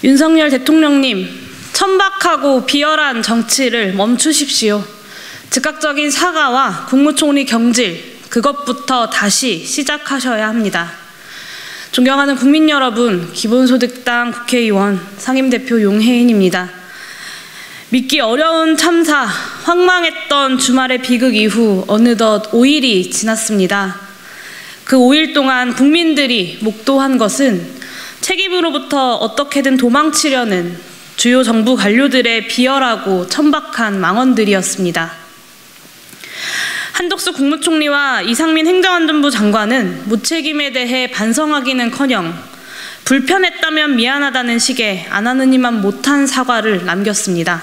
윤석열 대통령님, 천박하고 비열한 정치를 멈추십시오. 즉각적인 사과와 국무총리 경질, 그것부터 다시 시작하셔야 합니다. 존경하는 국민 여러분, 기본소득당 국회의원 상임대표 용혜인입니다. 믿기 어려운 참사, 황망했던 주말의 비극 이후 어느덧 5일이 지났습니다. 그 5일 동안 국민들이 목도한 것은 책임으로부터 어떻게든 도망치려는 주요 정부 관료들의 비열하고 천박한 망언들이었습니다. 한덕수 국무총리와 이상민 행정안전부 장관은 무책임에 대해 반성하기는커녕 불편했다면 미안하다는 식의 안 하느니만 못한 사과를 남겼습니다.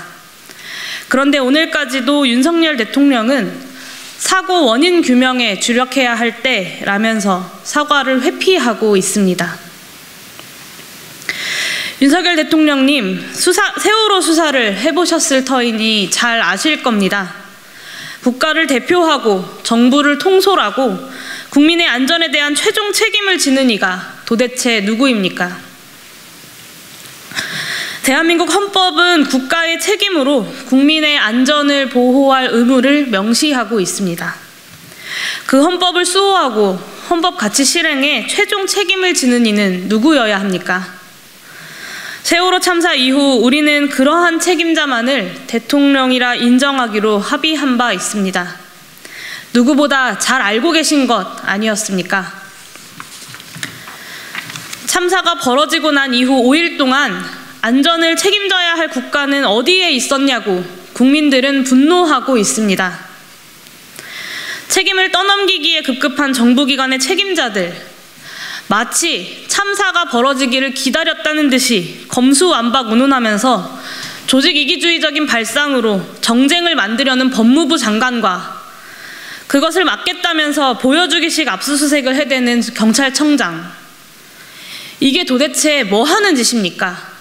그런데 오늘까지도 윤석열 대통령은 사고 원인 규명에 주력해야 할 때라면서 사과를 회피하고 있습니다. 윤석열 대통령님, 세월호 수사를 해보셨을 터이니 잘 아실 겁니다. 국가를 대표하고 정부를 통솔하고 국민의 안전에 대한 최종 책임을 지는 이가 도대체 누구입니까? 대한민국 헌법은 국가의 책임으로 국민의 안전을 보호할 의무를 명시하고 있습니다. 그 헌법을 수호하고 헌법 가치 실행에 최종 책임을 지는 이는 누구여야 합니까? 세월호 참사 이후 우리는 그러한 책임자만을 대통령이라 인정하기로 합의한 바 있습니다. 누구보다 잘 알고 계신 것 아니었습니까? 참사가 벌어지고 난 이후 5일 동안 안전을 책임져야 할 국가는 어디에 있었냐고 국민들은 분노하고 있습니다. 책임을 떠넘기기에 급급한 정부기관의 책임자들, 마치 참사가 벌어지기를 기다렸다는 듯이 검수완박 운운하면서 조직 이기주의적인 발상으로 정쟁을 만들려는 법무부 장관과 그것을 막겠다면서 보여주기식 압수수색을 해대는 경찰청장, 이게 도대체 뭐 하는 짓입니까?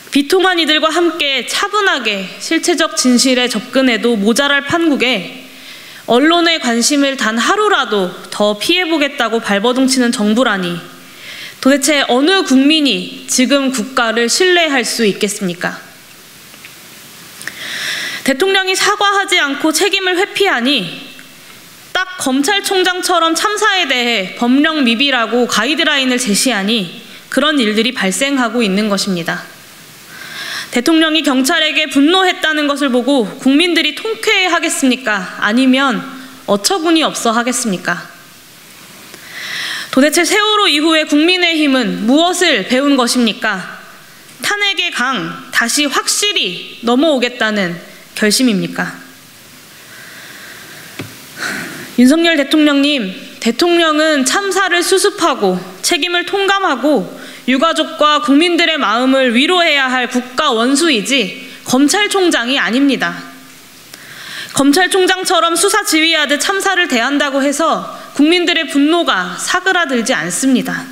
비통한 이들과 함께 차분하게 실체적 진실에 접근해도 모자랄 판국에 언론의 관심을 단 하루라도 더 피해보겠다고 발버둥치는 정부라니 도대체 어느 국민이 지금 국가를 신뢰할 수 있겠습니까? 대통령이 사과하지 않고 책임을 회피하니 딱 검찰총장처럼 참사에 대해 법령 미비라고 가이드라인을 제시하니 그런 일들이 발생하고 있는 것입니다. 대통령이 경찰에게 분노했다는 것을 보고 국민들이 통쾌해하겠습니까? 아니면 어처구니 없어 하겠습니까? 도대체 세월호 이후에 국민의힘은 무엇을 배운 것입니까? 탄핵의 강 다시 확실히 넘어오겠다는 결심입니까? 윤석열 대통령님, 대통령은 참사를 수습하고 책임을 통감하고 유가족과 국민들의 마음을 위로해야 할 국가 원수이지 검찰총장이 아닙니다. 검찰총장처럼 수사 지휘하듯 참사를 대한다고 해서 국민들의 분노가 사그라들지 않습니다.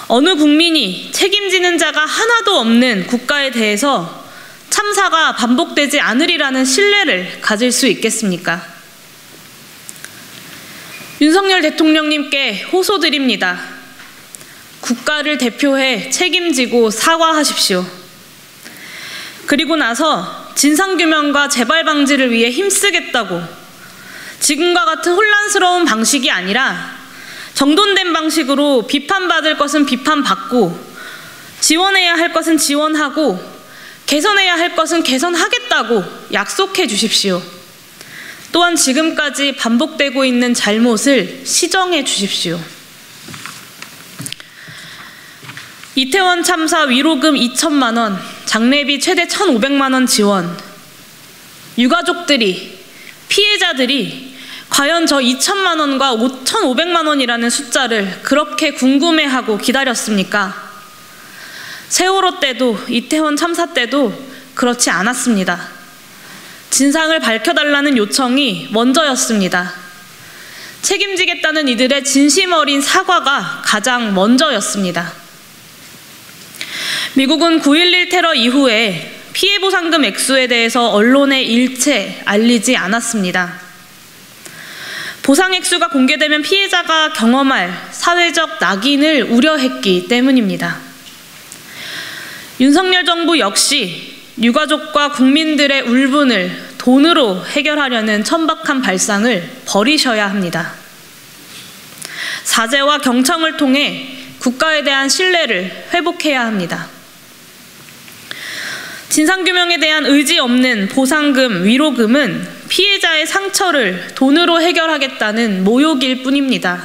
어느 국민이 책임지는 자가 하나도 없는 국가에 대해서 참사가 반복되지 않으리라는 신뢰를 가질 수 있겠습니까? 윤석열 대통령님께 호소드립니다. 국가를 대표해 책임지고 사과하십시오. 그리고 나서 진상규명과 재발 방지를 위해 힘쓰겠다고 지금과 같은 혼란스러운 방식이 아니라 정돈된 방식으로 비판받을 것은 비판받고 지원해야 할 것은 지원하고 개선해야 할 것은 개선하겠다고 약속해 주십시오. 또한 지금까지 반복되고 있는 잘못을 시정해 주십시오. 이태원 참사 위로금 2천만 원, 장례비 최대 1,500만 원 지원. 유가족들이, 피해자들이 과연 저 2천만 원과 5,500만 원이라는 숫자를 그렇게 궁금해하고 기다렸습니까? 세월호 때도 이태원 참사 때도 그렇지 않았습니다. 진상을 밝혀달라는 요청이 먼저였습니다. 책임지겠다는 이들의 진심 어린 사과가 가장 먼저였습니다. 미국은 9.11 테러 이후에 피해보상금 액수에 대해서 언론에 일체 알리지 않았습니다. 보상 액수가 공개되면 피해자가 경험할 사회적 낙인을 우려했기 때문입니다. 윤석열 정부 역시 유가족과 국민들의 울분을 돈으로 해결하려는 천박한 발상을 버리셔야 합니다. 사죄와 경청을 통해 국가에 대한 신뢰를 회복해야 합니다. 진상규명에 대한 의지 없는 보상금, 위로금은 피해자의 상처를 돈으로 해결하겠다는 모욕일 뿐입니다.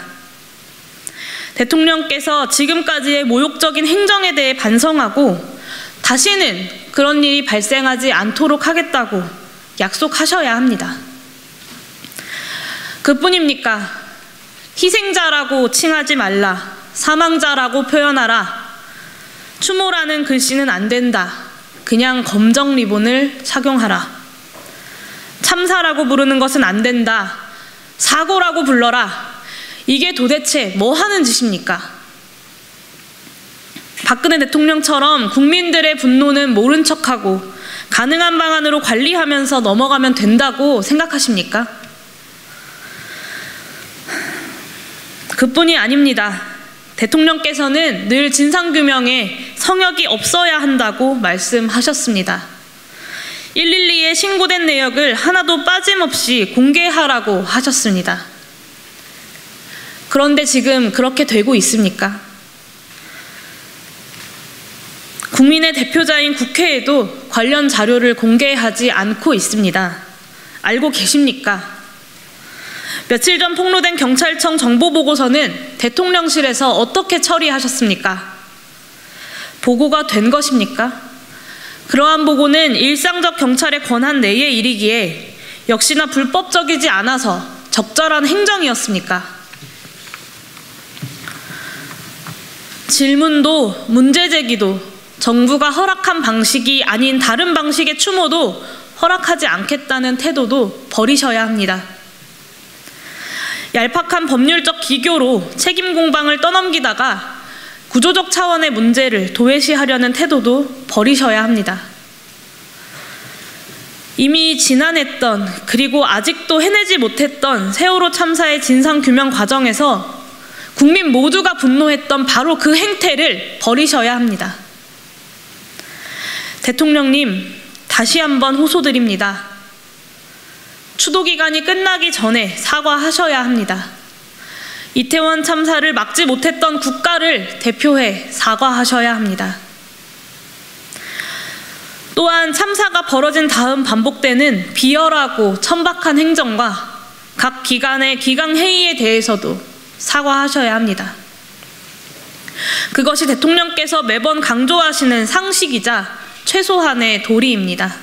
대통령께서 지금까지의 모욕적인 행정에 대해 반성하고 다시는 그런 일이 발생하지 않도록 하겠다고 약속하셔야 합니다. 그뿐입니까? 희생자라고 칭하지 말라, 사망자라고 표현하라, 추모라는 글씨는 안 된다, 그냥 검정 리본을 착용하라, 참사라고 부르는 것은 안 된다, 사고라고 불러라, 이게 도대체 뭐 하는 짓입니까? 박근혜 대통령처럼 국민들의 분노는 모른 척하고 가능한 방안으로 관리하면서 넘어가면 된다고 생각하십니까? 그뿐이 아닙니다. 대통령께서는 늘 진상규명에 성역이 없어야 한다고 말씀하셨습니다. 112에 신고된 내역을 하나도 빠짐없이 공개하라고 하셨습니다. 그런데 지금 그렇게 되고 있습니까? 국민의 대표자인 국회에도 관련 자료를 공개하지 않고 있습니다. 알고 계십니까? 며칠 전 폭로된 경찰청 정보보고서는 대통령실에서 어떻게 처리하셨습니까? 보고가 된 것입니까? 그러한 보고는 일상적 경찰의 권한 내의 일이기에 역시나 불법적이지 않아서 적절한 행정이었습니까? 질문도 문제 제기도 정부가 허락한 방식이 아닌 다른 방식의 추모도 허락하지 않겠다는 태도도 버리셔야 합니다. 얄팍한 법률적 기교로 책임 공방을 떠넘기다가 구조적 차원의 문제를 도외시하려는 태도도 버리셔야 합니다. 이미 지난했던 그리고 아직도 해내지 못했던 세월호 참사의 진상규명 과정에서 국민 모두가 분노했던 바로 그 행태를 버리셔야 합니다. 대통령님, 다시 한번 호소드립니다. 추도기간이 끝나기 전에 사과하셔야 합니다. 이태원 참사를 막지 못했던 국가를 대표해 사과하셔야 합니다. 또한 참사가 벌어진 다음 반복되는 비열하고 천박한 행정과 각 기관의 기강회의에 대해서도 사과하셔야 합니다. 그것이 대통령께서 매번 강조하시는 상식이자 최소한의 도리입니다.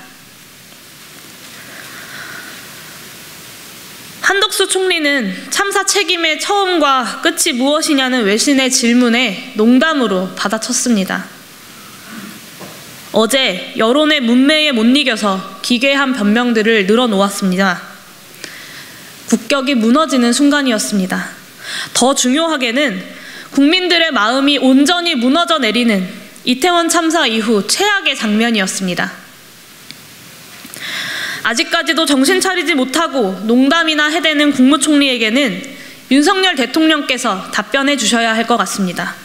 한덕수 총리는 참사 책임의 처음과 끝이 무엇이냐는 외신의 질문에 농담으로 받아쳤습니다. 어제 여론의 문매에 못 이겨서 기괴한 변명들을 늘어놓았습니다. 국격이 무너지는 순간이었습니다. 더 중요하게는 국민들의 마음이 온전히 무너져 내리는 이태원 참사 이후 최악의 장면이었습니다. 아직까지도 정신 차리지 못하고 농담이나 해대는 국무총리에게는 윤석열 대통령께서 답변해 주셔야 할 것 같습니다.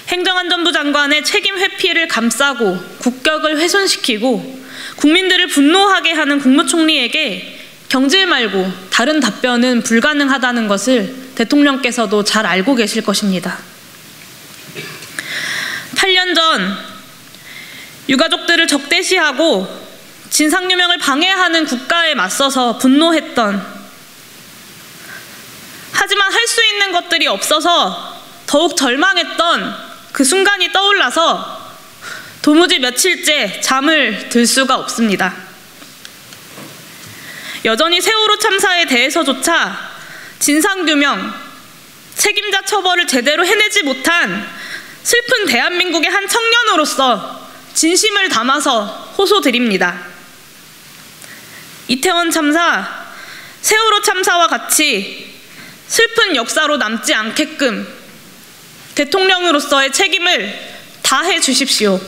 행정안전부 장관의 책임 회피를 감싸고 국격을 훼손시키고 국민들을 분노하게 하는 국무총리에게 경질 말고 다른 답변은 불가능하다는 것을 대통령께서도 잘 알고 계실 것입니다. 8년 전 유가족들을 적대시하고 진상규명을 방해하는 국가에 맞서서 분노했던, 하지만 할 수 있는 것들이 없어서 더욱 절망했던 그 순간이 떠올라서 도무지 며칠째 잠을 들 수가 없습니다. 여전히 세월호 참사에 대해서조차 진상규명, 책임자 처벌을 제대로 해내지 못한 슬픈 대한민국의 한 청년으로서 진심을 담아서 호소드립니다. 이태원 참사, 세월호 참사와 같이 슬픈 역사로 남지 않게끔 대통령으로서의 책임을 다해 주십시오.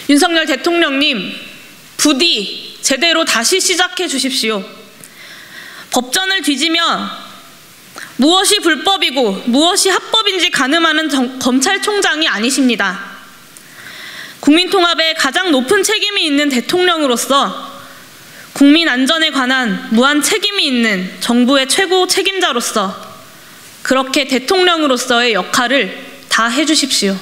윤석열 대통령님, 부디 제대로 다시 시작해 주십시오. 법전을 뒤지며 무엇이 불법이고 무엇이 합법인지 가늠하는 검찰총장이 아니십니다. 국민통합에 가장 높은 책임이 있는 대통령으로서 국민 안전에 관한 무한 책임이 있는 정부의 최고 책임자로서 그렇게 대통령으로서의 역할을 다 해주십시오.